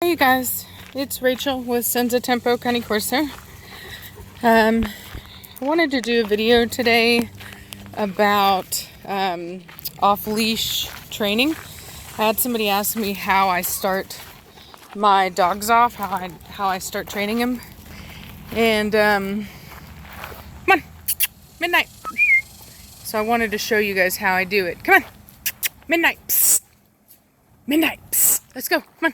Hey you guys, it's Rachel with Senza Tempo Cane Corso. I wanted to do a video today about off-leash training. I had somebody ask me how I start my dogs off, how I start training them. And come on, midnight. So I wanted to show you guys how I do it. Come on, midnight. Psst. Midnight. Psst. Let's go. Come on.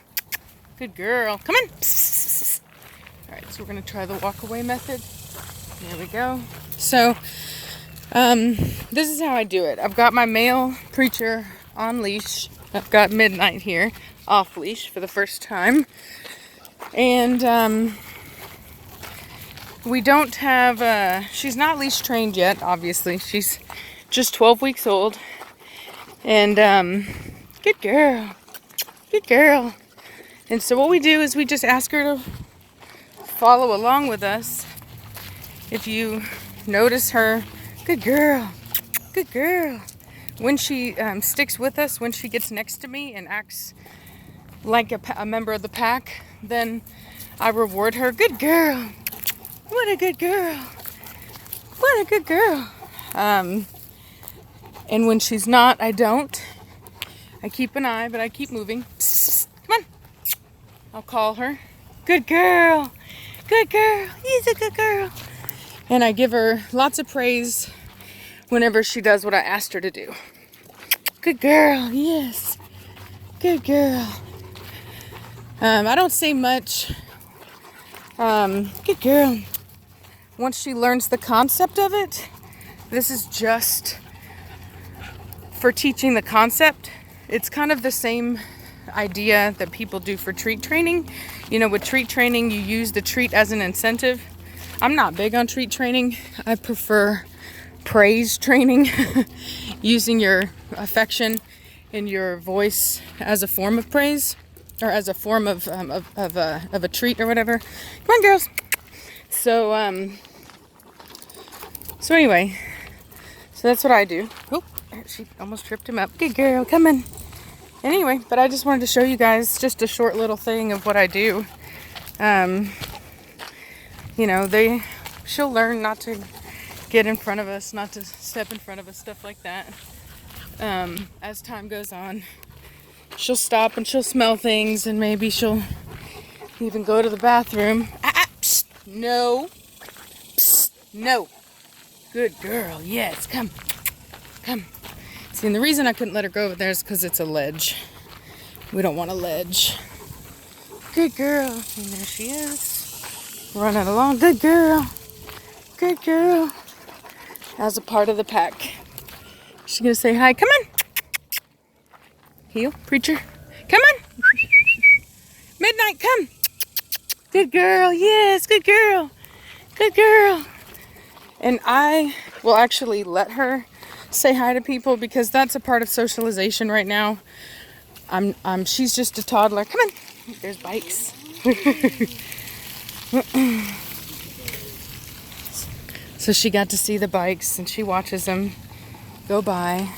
Good girl. Come on. Psst. All right, so we're going to try the walk away method. There we go. So, this is how I do it. I've got my male preacher on leash. I've got Midnight here off leash for the first time. And, we don't have, she's not leash trained yet, obviously. She's just 12 weeks old. And, good girl. Good girl. And so what we do is we just ask her to follow along with us. If you notice her, good girl, good girl. When she sticks with us, when she gets next to me and acts like a member of the pack, then I reward her, good girl. What a good girl. What a good girl. And when she's not, I don't. I keep an eye, but I keep moving. Psst, come on. I'll call her. Good girl. Good girl. He's a good girl. And I give her lots of praise whenever she does what I asked her to do. Good girl. Yes. Good girl. I don't say much. Good girl. Once she learns the concept of it, this is just for teaching the concept. It's kind of the same idea that people do for treat training. You know, with treat training, you use the treat as an incentive. I'm not big on treat training. I prefer praise training, using your affection and your voice as a form of praise, or as a form of a treat or whatever. Come on, girls. So anyway, so that's what I do. Oh, she almost tripped him up. Good girl, come on. Anyway, but I just wanted to show you guys just a short little thing of what I do. You know, she'll learn not to get in front of us, not to step in front of us, stuff like that. As time goes on, she'll stop and she'll smell things, and maybe she'll even go to the bathroom. Psst, no. Psst, no. Good girl, yes, come. Come. See, and the reason I couldn't let her go over there is because it's a ledge. We don't want a ledge. Good girl. And there she is. Running along. Good girl. Good girl. As a part of the pack. She's going to say hi. Come on. Heel, preacher. Come on. Midnight, come. Good girl. Yes, good girl. Good girl. And I will actually let her say hi to people, because that's a part of socialization right now. She's just a toddler. Come on. There's bikes. So she got to see the bikes, and she watches them go by.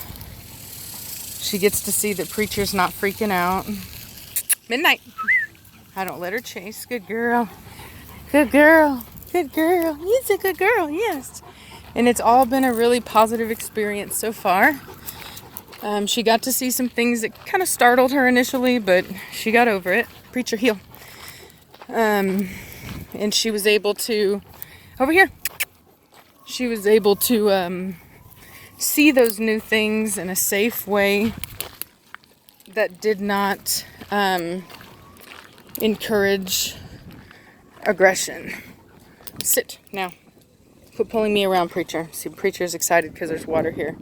She gets to see that preacher's not freaking out. Midnight. I don't let her chase. Good girl. Good girl. Good girl. He's a good girl. Yes. And it's all been a really positive experience so far. She got to see some things that kind of startled her initially, but she got over it. Preacher, heel. And she was able to, over here, she was able to see those new things in a safe way that did not encourage aggression. Sit now. Quit pulling me around, preacher. See, preacher's excited because there's water here,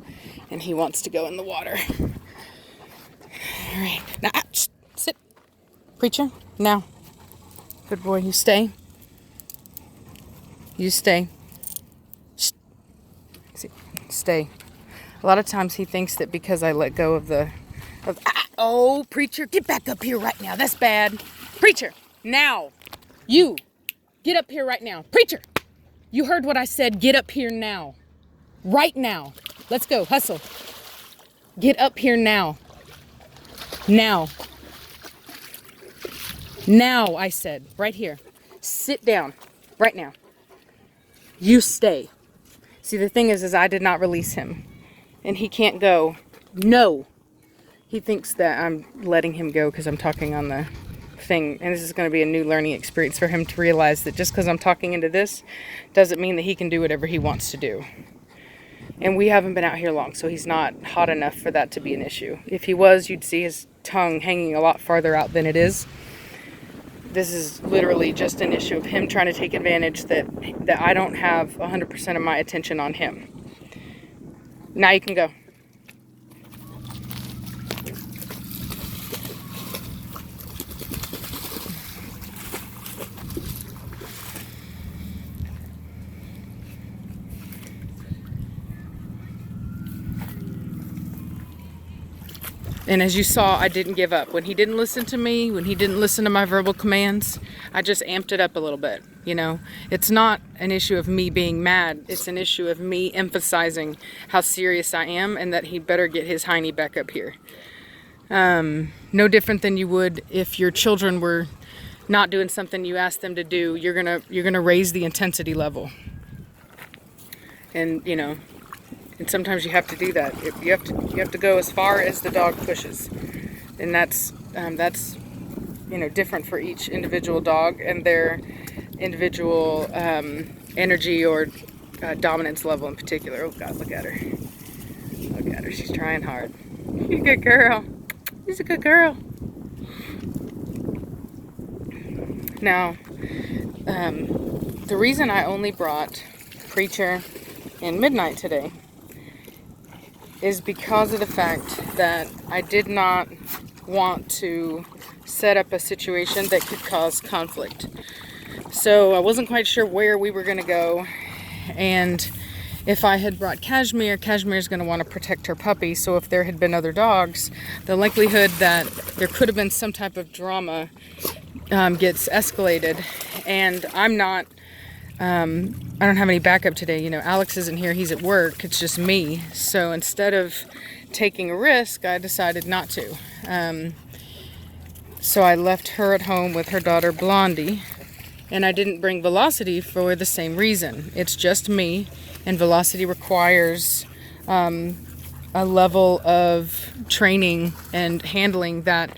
and he wants to go in the water. All right, now sit, preacher. Now, good boy. You stay. You stay. Shh. See, stay. A lot of times he thinks that because I let go of oh, preacher, get back up here right now. That's bad, preacher. Now, you get up here right now, preacher. You heard what I said. Get up here now. Right now. Let's go. Hustle. Get up here now. Now. Now, I said, right here. Sit down. Right now. You stay. See, the thing is I did not release him. And he can't go. No. He thinks that I'm letting him go because I'm talking on the thing. And this is going to be a new learning experience for him to realize that just because I'm talking into this doesn't mean that he can do whatever he wants to do. And we haven't been out here long, so he's not hot enough for that to be an issue. If he was, you'd see his tongue hanging a lot farther out than it is. This is literally just an issue of him trying to take advantage that I don't have 100% of my attention on him. Now you can go. And as you saw, I didn't give up. When he didn't listen to me, when he didn't listen to my verbal commands, I just amped it up a little bit, you know. It's not an issue of me being mad. It's an issue of me emphasizing how serious I am and that he better get his hiney back up here. No different than you would if your children were not doing something you asked them to do. You're gonna raise the intensity level. And, you know, and sometimes you have to do that. You have to go as far as the dog pushes, and that's you know, different for each individual dog and their individual energy or dominance level in particular. Oh God, look at her! Look at her. She's trying hard. She's a good girl. She's a good girl. Now, the reason I only brought Preacher and Midnight today is because of the fact that I did not want to set up a situation that could cause conflict. So I wasn't quite sure where we were going to go, and if I had brought Cashmere, Cashmere's going to want to protect her puppy, so if there had been other dogs, the likelihood that there could have been some type of drama gets escalated, and I don't have any backup today. You know, Alex isn't here. He's at work. It's just me. So instead of taking a risk, I decided not to. So I left her at home with her daughter, Blondie. And I didn't bring Velocity for the same reason. It's just me. And Velocity requires a level of training and handling that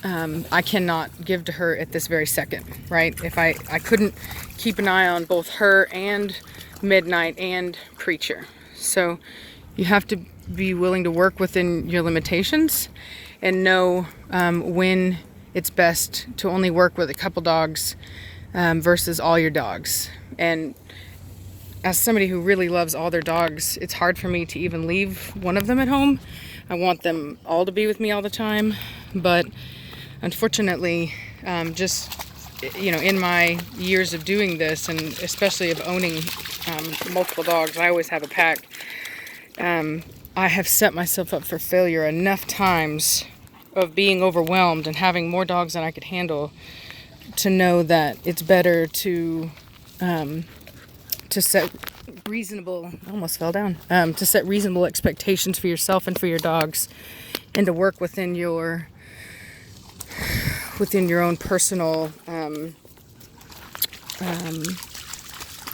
I cannot give to her at this very second, right? If I couldn't keep an eye on both her and Midnight and Preacher. So you have to be willing to work within your limitations and know when it's best to only work with a couple dogs versus all your dogs. And as somebody who really loves all their dogs, it's hard for me to even leave one of them at home. I want them all to be with me all the time, but unfortunately, just, you know, in my years of doing this, and especially of owning multiple dogs, I always have a pack. I have set myself up for failure enough times of being overwhelmed and having more dogs than I could handle to know that it's better to set reasonable, I almost fell down, to set reasonable expectations for yourself and for your dogs, and to work within your own personal,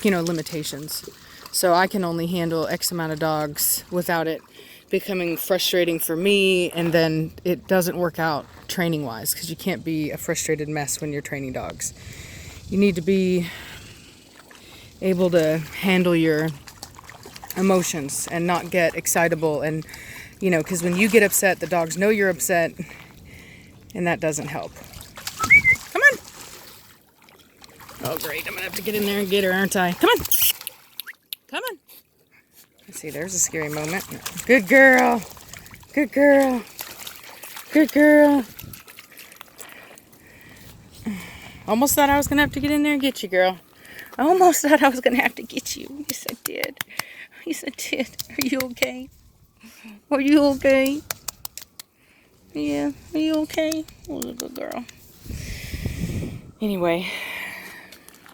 you know, limitations. So I can only handle X amount of dogs without it becoming frustrating for me, and then it doesn't work out training wise, because you can't be a frustrated mess when you're training dogs. You need to be able to handle your emotions and not get excitable, and, you know, because when you get upset, the dogs know you're upset, and that doesn't help. Come on. Oh, great. I'm going to have to get in there and get her, aren't I? Come on. Come on. Let's see, there's a scary moment. Good girl. Good girl. Good girl. Almost thought I was going to have to get in there and get you, girl. I almost thought I was going to have to get you. Yes, I did. Yes, I did. Are you okay? Are you okay? Yeah, are you okay? Oh, a good girl. Anyway,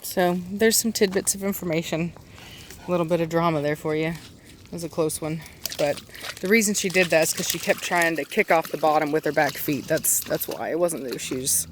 so there's some tidbits of information. A little bit of drama there for you. It was a close one. But the reason she did that is because she kept trying to kick off the bottom with her back feet. That's why. It wasn't that she was